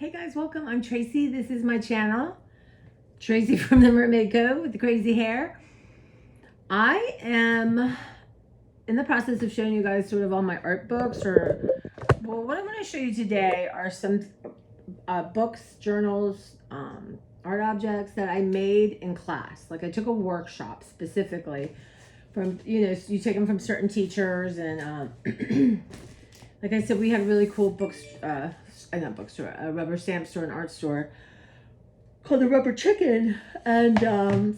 Hey guys, welcome. I'm Tracy. This is my channel, Tracy from the Mermaid Cove with the crazy hair. I am in the process of showing you guys sort of all my art books, well, what I'm going to show you today are some books, journals, art objects that I made in class. Like I took a workshop specifically from, you take them from certain teachers, and like I said, we have really cool books, not bookstore, a rubber stamp store, an art store called the Rubber Chicken. And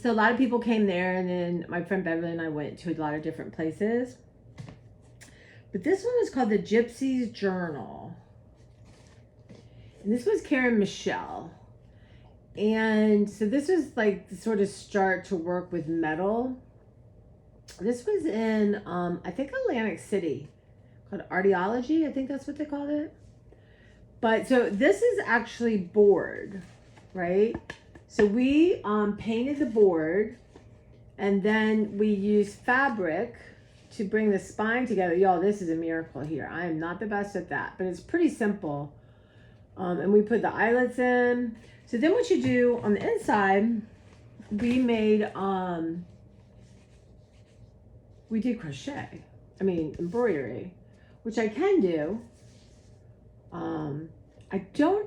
so a lot of people came there, and then my friend Beverly and I went to a lot of different places. But this one is called the Gypsies Journal. And this was Karen Michelle. And so this was like the sort of start to work with metal. This was in, I think, Atlantic City, called Arteology. I think that's what they called it. But so this is actually board, right? So we painted the board, and then we used fabric to bring the spine together. Y'all, this is a miracle here. I am not the best at that, but it's pretty simple. And we put the eyelets in. So then what you do on the inside, we made, we did crochet. Embroidery, which I can do.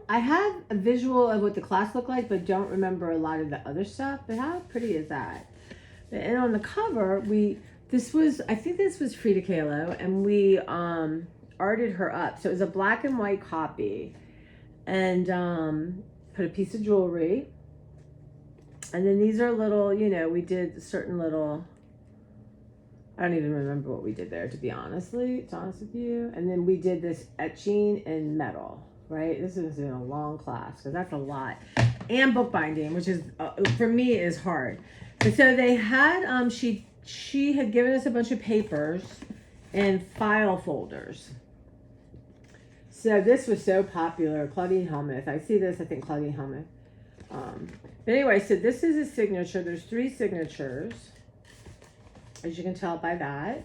I have a visual of what the class looked like, but don't remember a lot of the other stuff. But how pretty is that? And on the cover, I think this was Frida Kahlo, and we arted her up. So it was a black and white copy, and put a piece of jewelry. And then these are little, we did certain little, I don't even remember what we did there, to be honest with you. And then we did this etching in metal, right? This has been a long class, because that's a lot. And bookbinding, which is, for me, is hard. But so they had, she had given us a bunch of papers and file folders. So this was so popular. Claudine Helmuth. I see this, I think Claudine Helmuth. But anyway, so this is a signature. There's 3 signatures, as you can tell by that.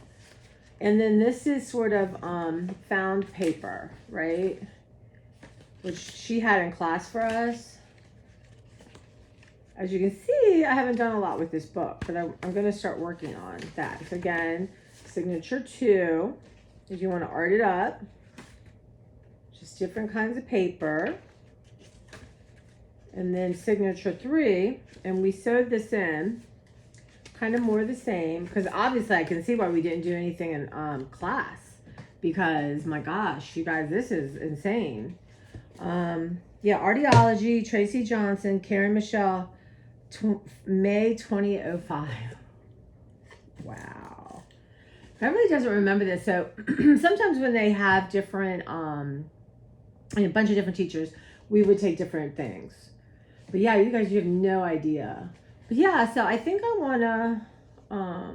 And then this is sort of found paper, right? Which she had in class for us. As you can see, I haven't done a lot with this book, but I'm going to start working on that. So again, signature 2 is you want to art it up. Just different kinds of paper. And then signature 3, and we sewed this in. Kind of more the same, because obviously I can see why we didn't do anything in class, because my gosh, you guys, this is insane. Yeah, Arteology, Tracy Johnson, Karen Michelle, May 2005. Wow. Beverly doesn't remember this. So sometimes when they have different, a bunch of different teachers, we would take different things. But yeah, you guys, you have no idea. But yeah, so I think I want to, I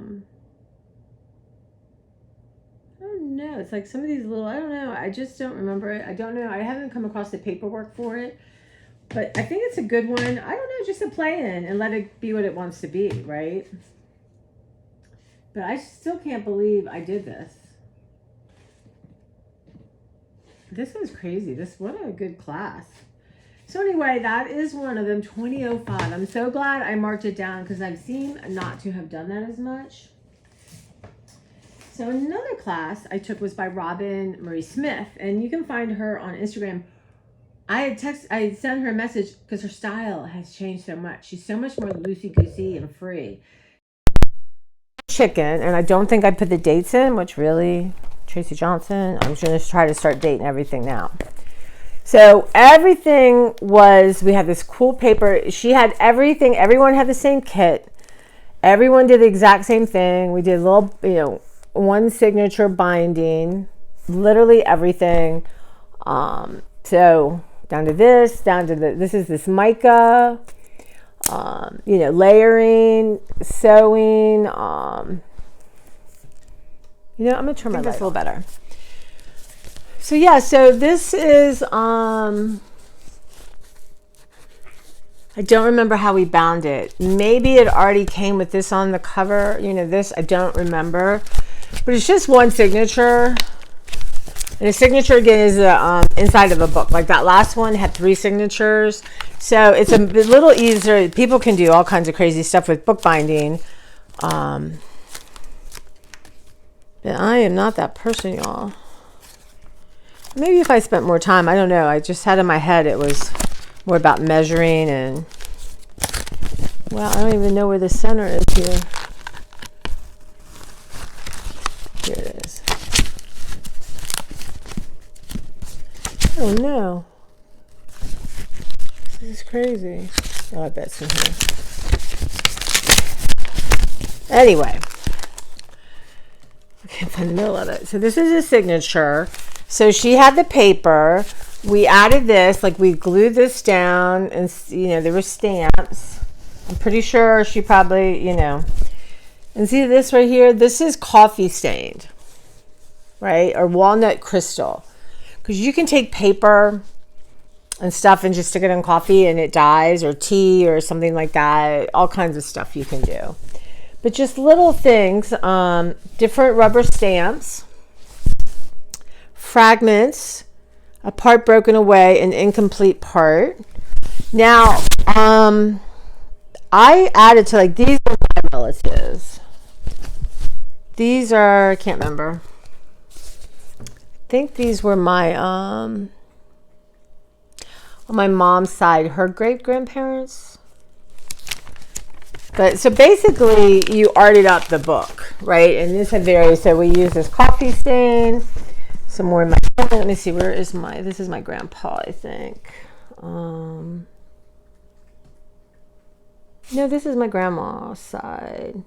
don't know. It's like some of these little, I don't know. I just don't remember it. I don't know. I haven't come across the paperwork for it. But I think it's a good one. I don't know, just to play in and let it be what it wants to be, right? But I still can't believe I did this. This was crazy. What a good class. So anyway, that is one of them, 2005. I'm so glad I marked it down, because I've seen not to have done that as much. So another class I took was by Robin Marie Smith, and you can find her on Instagram. I had sent her a message because her style has changed so much. She's so much more loosey-goosey and free. Chicken, and I don't think I put the dates in, which really, Tracy Johnson, I'm going to try to start dating everything now. So everything was, we had this cool paper. She had everything. Everyone had the same kit. Everyone did the exact same thing. We did a little, one signature binding, literally everything. So down to this, this is this mica, layering, sewing. I'm going to turn my light this a little better. So yeah, so this is, I don't remember how we bound it. Maybe it already came with this on the cover. This, I don't remember. But it's just one signature. And a signature, again, is the inside of a book. Like that last one had 3 signatures. So it's a little easier. People can do all kinds of crazy stuff with bookbinding. But I am not that person, y'all. Maybe if I spent more time, I don't know. I just had in my head it was more about measuring and, well, I don't even know where the center is here. Here it is. Oh no. This is crazy. Oh, I bet it's in here. Anyway. I can't find the middle of it. So this is a signature. So she had the paper. We added this, like we glued this down, and there were stamps. I'm pretty sure she probably, and see this right here? This is coffee stained, right? Or walnut crystal. Because you can take paper and stuff and just stick it in coffee and it dyes, or tea or something like that. All kinds of stuff you can do. But just little things, different rubber stamps, fragments, a part broken away, an incomplete part. Now, I added to, like, these are my relatives. These are, I can't remember. I think these were my, on my mom's side, her great-grandparents. But so basically, you arted up the book, right? And this had various, so we use this coffee stain, some more in my, let me see, where is my, this is my grandpa, I think. No, this is my grandma's side.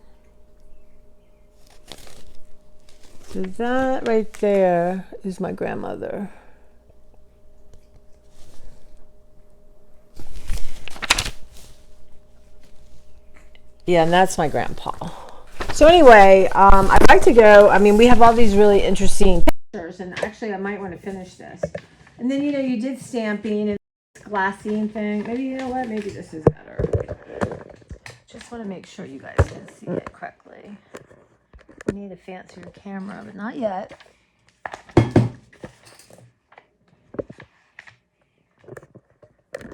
So that right there is my grandmother. Yeah, and that's my grandpa. So anyway, I'd like to go, we have all these really interesting pictures, and actually I might want to finish this. And then, you did stamping and glassine thing. Maybe, you know what, maybe this is better. Just want to make sure you guys can see it correctly. I need a fancier camera, but not yet.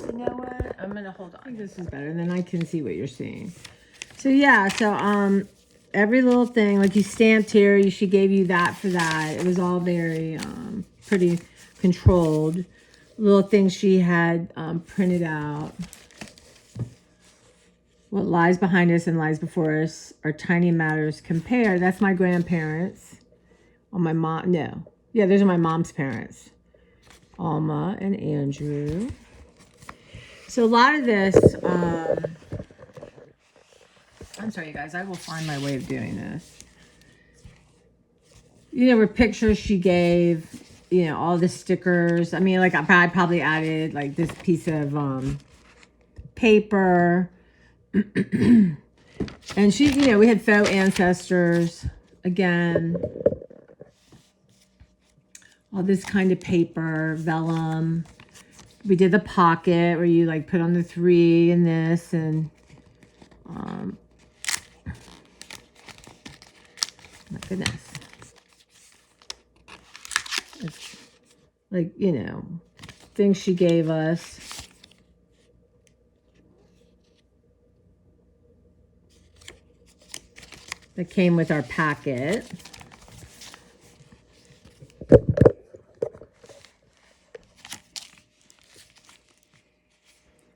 You know what? I'm gonna hold on. I think this is better, and then I can see what you're seeing. So yeah, every little thing, like you stamped here, she gave you that for that. It was all very pretty controlled. Little things she had printed out. What lies behind us and lies before us are tiny matters compared. That's my grandparents. Oh, my mom, no. Yeah, those are my mom's parents. Alma and Andrew. So a lot of this, I'm sorry, you guys, I will find my way of doing this. Were pictures she gave, all the stickers. Like I probably added like this piece of paper. And she, we had faux ancestors again. All this kind of paper, vellum. We did the pocket where you like put on the 3 and this, and my goodness. It's like, things she gave us. That came with our packet.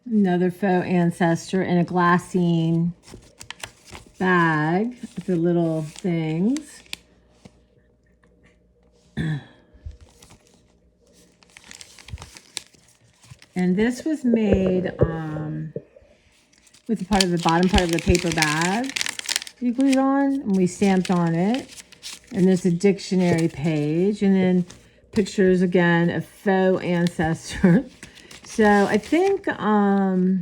Another faux ancestor in a glassine bag with the little things. And this was made with the bottom part of the paper bag. We glued on, and we stamped on it. And there's a dictionary page, and then pictures again of faux ancestors. So I think, I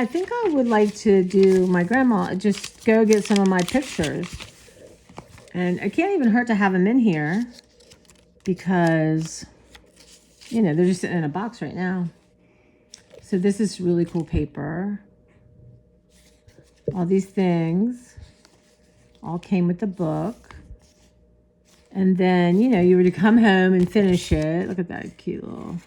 think I would like to do my grandma, just go get some of my pictures. And it can't even hurt to have them in here because, they're just sitting in a box right now. So this is really cool paper. All these things all came with the book. And then, you know, you were to come home and finish it. Look at that cute little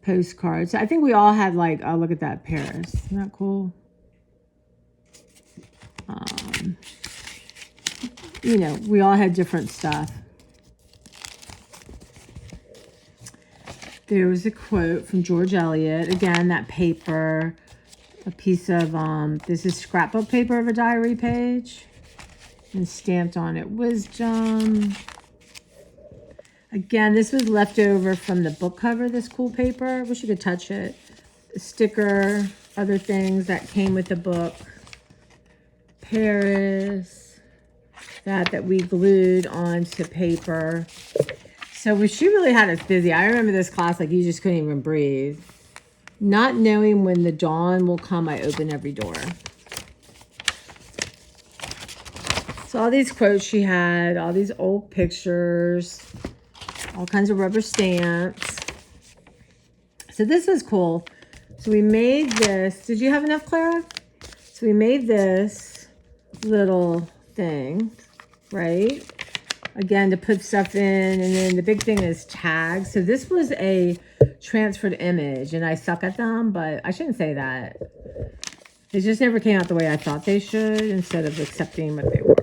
postcards. I think we all had like, oh, look at that, Paris. Isn't that cool? You know, we all had different stuff. There was a quote from George Eliot. Again, that paper, a piece of, this is scrapbook paper of a diary page. And stamped on it, wisdom. Again, this was left over from the book cover, this cool paper. Wish you could touch it. A sticker, other things that came with the book. Paris. That we glued onto paper. So she really had us busy. I remember this class like you just couldn't even breathe. Not knowing when the dawn will come, I open every door. So all these quotes she had, all these old pictures, all kinds of rubber stamps. So this was cool. So we made this. Did you have enough, Clara? So we made this little thing, right? Again, to put stuff in. And then the big thing is tags. So this was a transferred image. And I suck at them, but I shouldn't say that. They just never came out the way I thought they should instead of accepting what they were.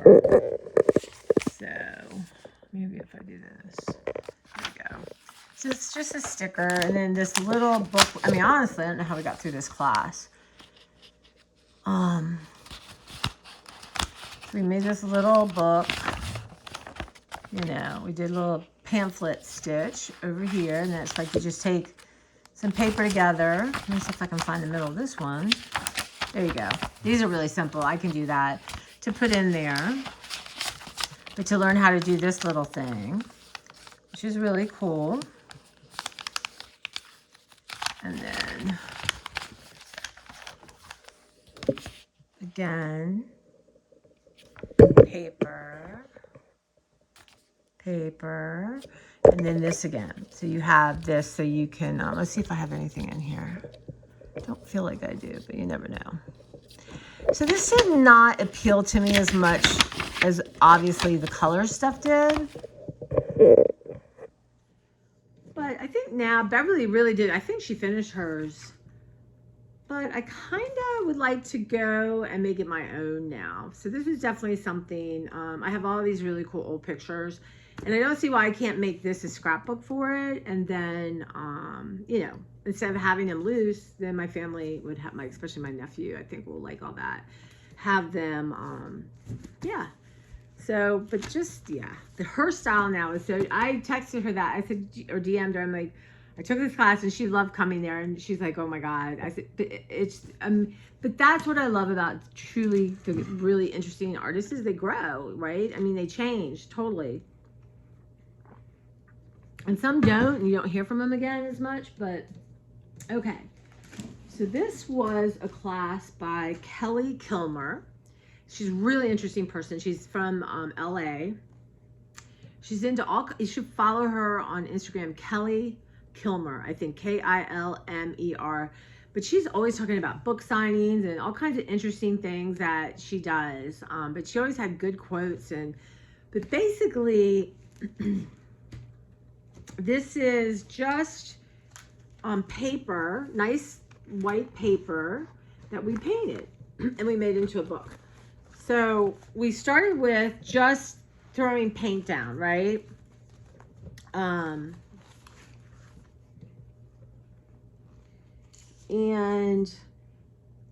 So maybe if I do this. There we go. So it's just a sticker. And then this little book. I mean, honestly, I don't know how we got through this class. So we made this little book. You know, we did a little pamphlet stitch over here. And then it's like you just take some paper together. Let me see if I can find the middle of this one. There you go. These are really simple. I can do that to put in there. But to learn how to do this little thing, which is really cool. And then, again, paper, and then this again. So you have this so you can, let's see if I have anything in here. Don't feel like I do, but you never know. So this did not appeal to me as much as obviously the color stuff did. But I think now Beverly really did. I think she finished hers. But I kind of would like to go and make it my own now. So this is definitely something. I have all these really cool old pictures. And I don't see why I can't make this a scrapbook for it. And then, you know, instead of having them loose, then my family would have, especially my nephew, I think will like all that. Have them, yeah. So, but just, yeah. Her style now is so, I texted her that. I said, or DM'd her, I'm like, I took this class and she loved coming there. And she's like, oh my God. I said, but that's what I love about truly the really interesting artists is they grow, right? I mean, they change totally. And some don't, and you don't hear from them again as much, but okay. So this was a class by Kelly Kilmer. She's a really interesting person. She's from LA. She's into all, you should follow her on Instagram, Kelly Kilmer, I think Kilmer. But she's always talking about book signings and all kinds of interesting things that she does. But she always had good quotes. But basically, this is just paper, nice white paper that we painted and we made into a book. So we started with just throwing paint down, right? And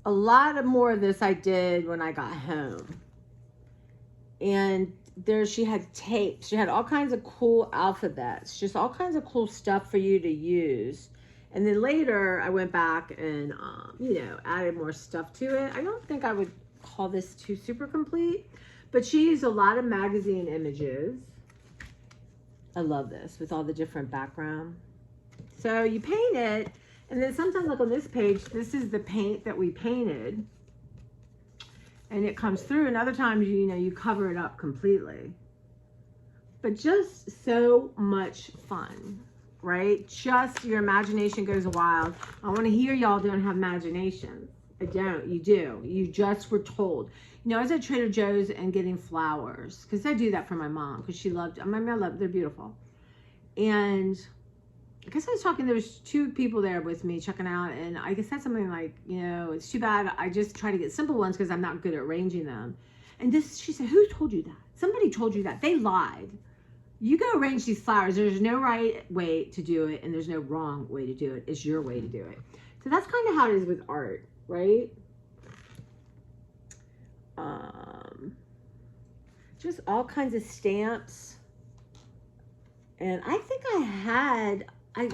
a lot of more of this I did when I got home. And there she had tape. She had all kinds of cool alphabets, just all kinds of cool stuff for you to use. And then later I went back and, you know, added more stuff to it. I don't think I would call this too super complete, but she used a lot of magazine images. I love this with all the different background. So you paint it, and then sometimes like on this page, this is the paint that we painted. And it comes through, and other times, you know, you cover it up completely. But just so much fun, right? Just your imagination goes wild. I want to hear y'all don't have imaginations I don't. You do. You just were told. You know, I was at Trader Joe's and getting flowers because I do that for my mom because she loved. My mom loved. They're beautiful. And I guess I was talking. There was 2 people there with me checking out, and I guess that's something like, you know, it's too bad. I just try to get simple ones because I'm not good at arranging them. And she said, "Who told you that? Somebody told you that. They lied. You go arrange these flowers. There's no right way to do it, and there's no wrong way to do it. It's your way to do it." So that's kind of how it is with art, right? Just all kinds of stamps. And I think I had, I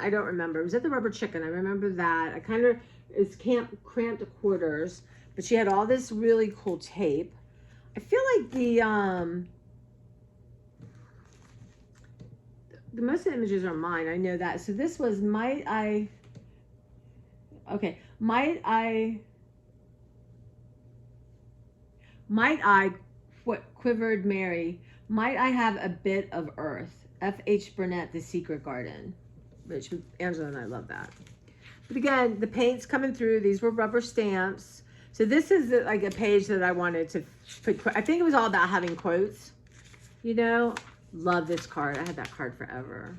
don't remember. It was at the Rubber Chicken. I remember that. I kind of, it's cramped quarters, but she had all this really cool tape. I feel like the most of the images are mine. I know that. So this was Might I quivered Mary. Might I have a bit of earth? F.H. Burnett, The Secret Garden. Which Angela and I love that. But again, the paint's coming through. These were rubber stamps. So this is like a page that I wanted to put. I think it was all about having quotes. You know, love this card. I had that card forever.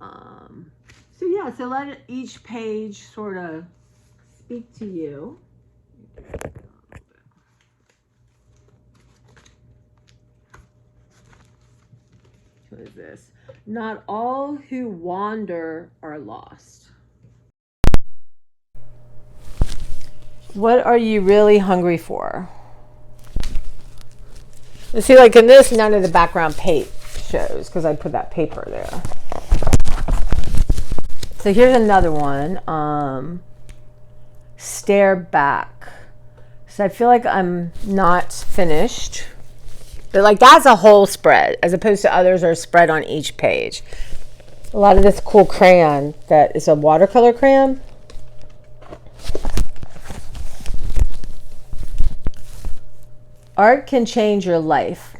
So yeah, so let each page sort of speak to you. What is this? Not all who wander are lost. What are you really hungry for? You see, like in this, none of the background tape shows because I put that paper there. So here's another one. Stare back. So I feel like I'm not finished. But like that's a whole spread as opposed to others are spread on each page. A lot of this cool crayon that is a watercolor crayon. Art can change your life.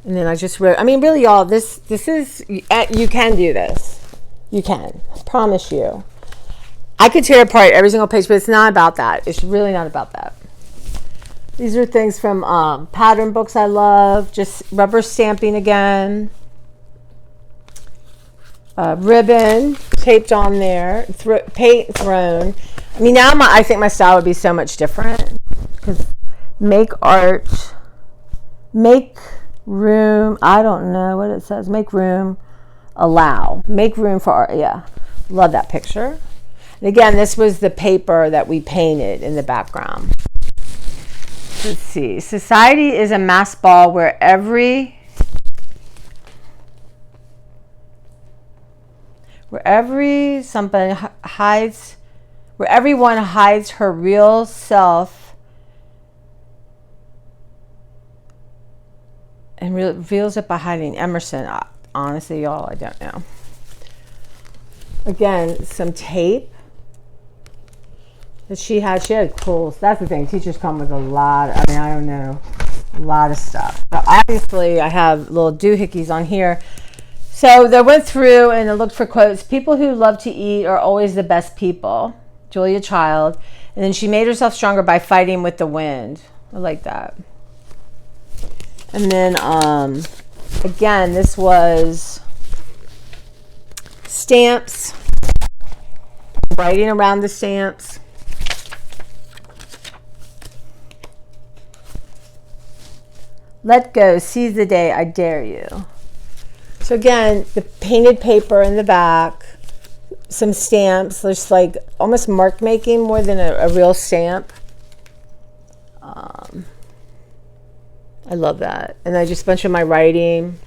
And then I just wrote, I mean, really, y'all, this is, you can do this. You can. I promise you. I could tear apart every single page, but it's not about that. It's really not about that. These are things from pattern books I love. Just rubber stamping again. Ribbon taped on there. Paint thrown. I mean, now I think my style would be so much different. Because make art. Make room. I don't know what it says. Make room. Allow. Make room for art. Yeah. Love that picture. And again, this was the paper that we painted in the background. Let's see. Society is a mass ball where everyone hides her real self and reveals it by hiding. Emerson. Honestly, y'all, I don't know. Again, some tape. She had cool, that's the thing, teachers come with a lot, I mean, I don't know, a lot of stuff. But obviously I have little doohickeys on here. So they went through and I looked for quotes. People who love to eat are always the best people. Julia Child. And then she made herself stronger by fighting with the wind. I like that. And then, again, this was stamps, writing around the stamps. Let go, seize the day, I dare you. So again, the painted paper in the back, some stamps, there's like almost mark making more than a real stamp. I love that. And then just a bunch of my writing.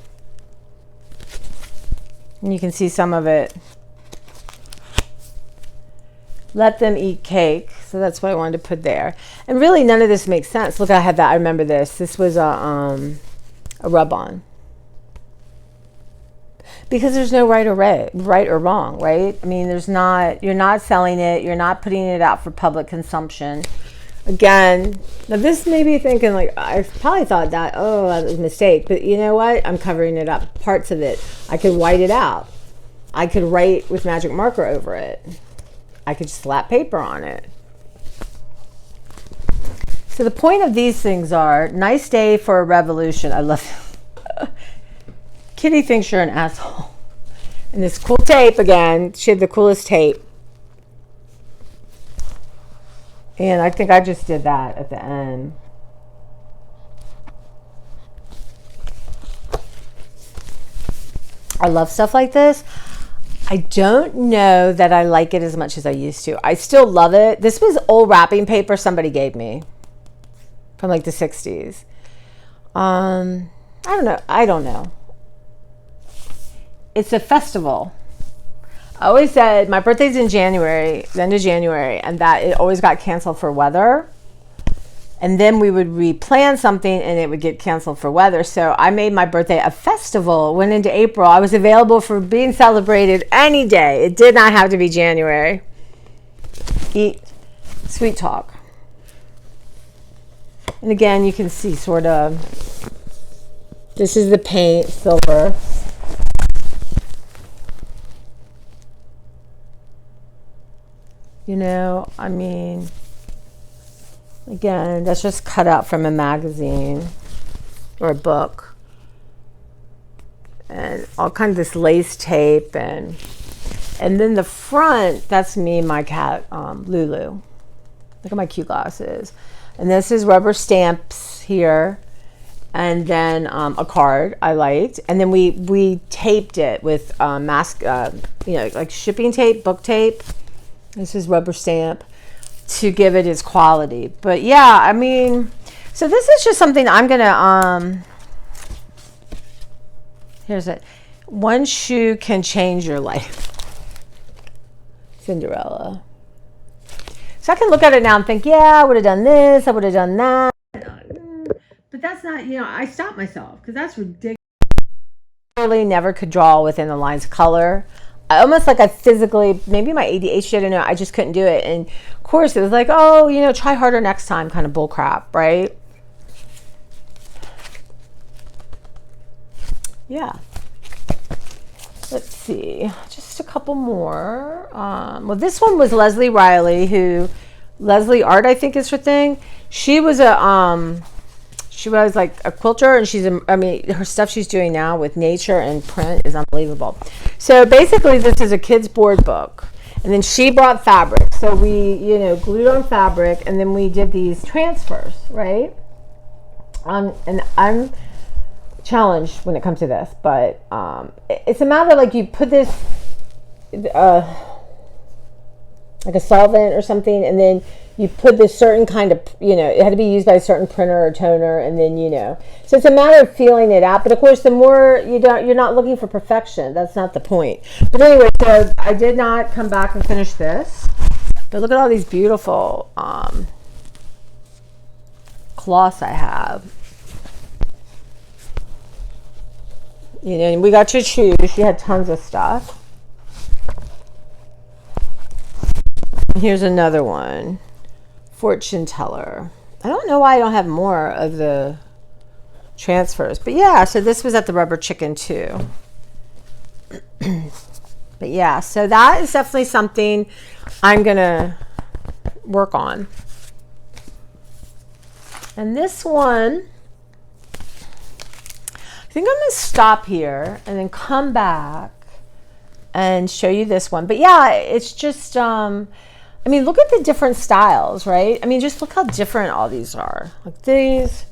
And you can see some of it. Let them eat cake. So that's what I wanted to put there. And really none of this makes sense. Look, I had that. I remember this. This was a rub-on. Because there's no right or wrong, right? I mean, you're not selling it. You're not putting it out for public consumption. Again, now this may be thinking like, I probably thought that, oh, that was a mistake. But you know what? I'm covering it up. Parts of it. I could white it out. I could write with magic marker over it. I could slap paper on it. So the point of these things are, nice day for a revolution. I love it. Kitty thinks you're an asshole. And this cool tape again. She had the coolest tape. And I think I just did that at the end. I love stuff like this. I don't know that I like it as much as I used to. I still love it. This was old wrapping paper somebody gave me from like the 60s. I don't know. It's a festival. I always said my birthday's in January, the end of January, and that it always got canceled for weather. And then we would replan something and it would get canceled for weather. So I made my birthday a festival. Went into April. I was available for being celebrated any day. It did not have to be January. Eat sweet talk. And again, you can see sort of, this is the paint, silver. You know, I mean, again, that's just cut out from a magazine or a book. And all kinds of this lace tape. And then the front, that's me and my cat, Lulu. Look at my cute glasses. And this is rubber stamps here. And then a card I liked. And then we taped it with like shipping tape, book tape. This is rubber stamp to give it its quality. But yeah, I mean, so this is just something I'm gonna here's it. One shoe can change your life. Cinderella. So I can look at it now and think, yeah, I would have done this, I would have done that. But that's not, I stopped myself because that's ridiculous. I really never could draw within the lines of color. Almost like I physically, maybe my ADHD, I don't know, I just couldn't do it. And of course it was like, oh, try harder next time kind of bull crap, right? Yeah. Let's see, just a couple more. Well, this one was Leslie Riley, Leslie Art, I think is her thing. She was like a quilter, and her stuff she's doing now with nature and print is unbelievable. So basically this is a kid's board book. And then she brought fabric. So we, glued on fabric, and then we did these transfers, right? And I'm challenged when it comes to this, but it's a matter like you put this like a solvent or something, and then you put this certain kind of, it had to be used by a certain printer or toner, and then, so it's a matter of feeling it out. But of course, the more you're not looking for perfection. That's not the point. But anyway, so I did not come back and finish this, but look at all these beautiful cloths I have. And we got to choose. She had tons of stuff. Here's another one. Fortune teller. I don't know why I don't have more of the transfers. But yeah, so this was at the Rubber Chicken too. But yeah, so that is definitely something I'm going to work on. And this one, I think I'm going to stop here and then come back and show you this one. But yeah, it's just, look at the different styles, right? Just look how different all these are. Like these,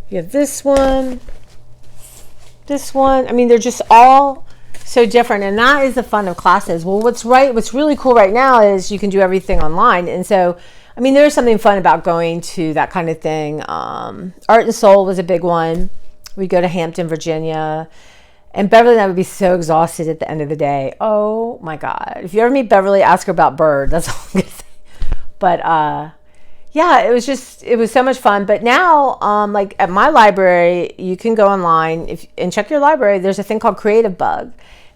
you have this one. They're just all so different. And that is the fun of classes. Well, what's really cool right now is you can do everything online. And so, there's something fun about going to that kind of thing. Art and Soul was a big one. We'd go to Hampton, Virginia. And Beverly and I would be so exhausted at the end of the day. Oh my God. If you ever meet Beverly, ask her about Bird. That's all I'm going to say. But yeah, it was so much fun. But now, like at my library, you can go online and check your library. There's a thing called Creative Bug.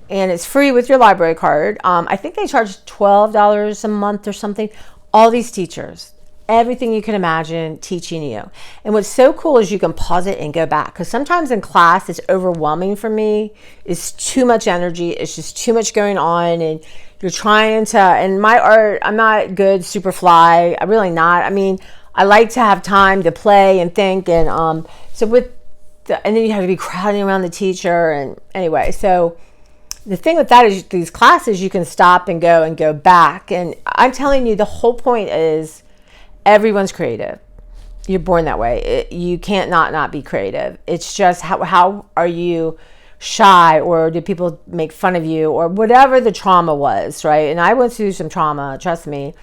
And it's free with your library card. I think they charge $12 a month or something. All these teachers. everything you can imagine teaching you. And what's so cool is you can pause it and go back, because sometimes in class it's overwhelming for me. It's too much energy. It's just too much going on, and you're trying to, and my art, I'm not good super fly. I'm really not. I mean, I like to have time to play and think, and so with and then you have to be crowding around the teacher, and anyway, so the thing with that is these classes, you can stop and go back. And I'm telling you, the whole point is everyone's creative. You're born that way. You can't not be creative. It's just how are you shy, or do people make fun of you, or whatever the trauma was, right? And I went through some trauma, trust me.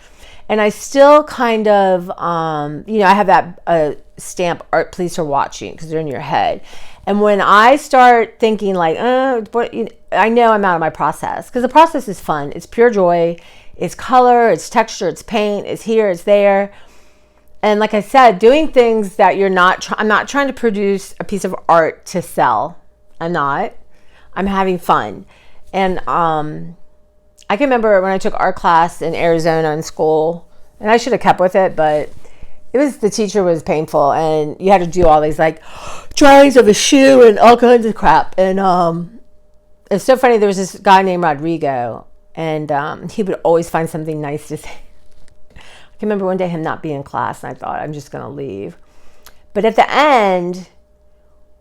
And I still kind of, I have that stamp, art police are watching, because they're in your head. And when I start thinking like, I know I'm out of my process, because the process is fun. It's pure joy. It's color, it's texture, it's paint, it's here, it's there. And like I said, doing things that I'm not trying to produce a piece of art to sell. I'm not. I'm having fun. And I can remember when I took art class in Arizona in school, and I should have kept with it, but the teacher was painful, and you had to do all these like drawings of a shoe and all kinds of crap. And it's so funny. There was this guy named Rodrigo, and he would always find something nice to say. I can remember one day him not being in class, and I thought, I'm just going to leave. But at the end,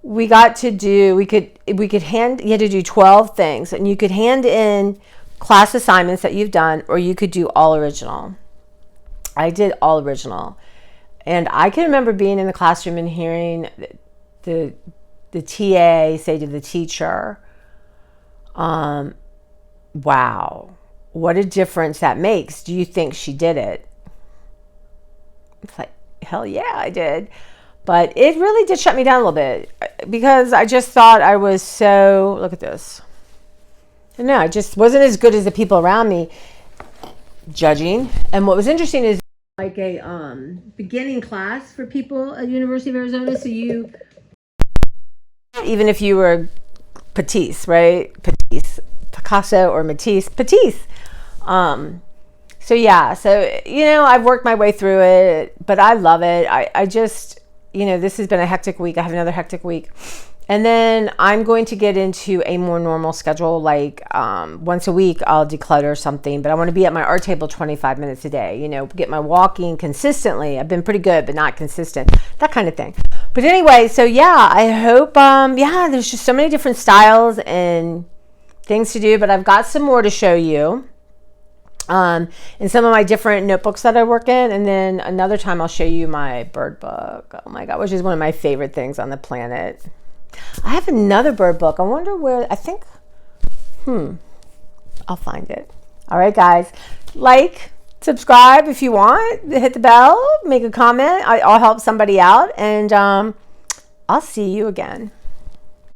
we got to do, you had to do 12 things, and you could hand in class assignments that you've done, or you could do all original. I did all original. And I can remember being in the classroom and hearing the TA say to the teacher, wow, what a difference that makes. Do you think she did it? It's like, hell yeah, I did. But it really did shut me down a little bit, because I just thought I was so, look at this. No, I just wasn't as good as the people around me judging. And what was interesting is like a beginning class for people at University of Arizona. So you, even if you were Patisse, right? Patisse, Picasso or Matisse, Patisse. So yeah, so, I've worked my way through it, but I love it. I just, this has been a hectic week. I have another hectic week. And then I'm going to get into a more normal schedule, like once a week I'll declutter something, but I want to be at my art table 25 minutes a day, get my walking consistently. I've been pretty good, but not consistent, that kind of thing. But anyway, so yeah, I hope, there's just so many different styles and things to do, but I've got some more to show you in some of my different notebooks that I work in. And then another time I'll show you my bird book. Oh my God, which is one of my favorite things on the planet. I have another bird book. I wonder where, I think, I'll find it. All right, guys, like, subscribe if you want, hit the bell, make a comment. I'll help somebody out, and I'll see you again.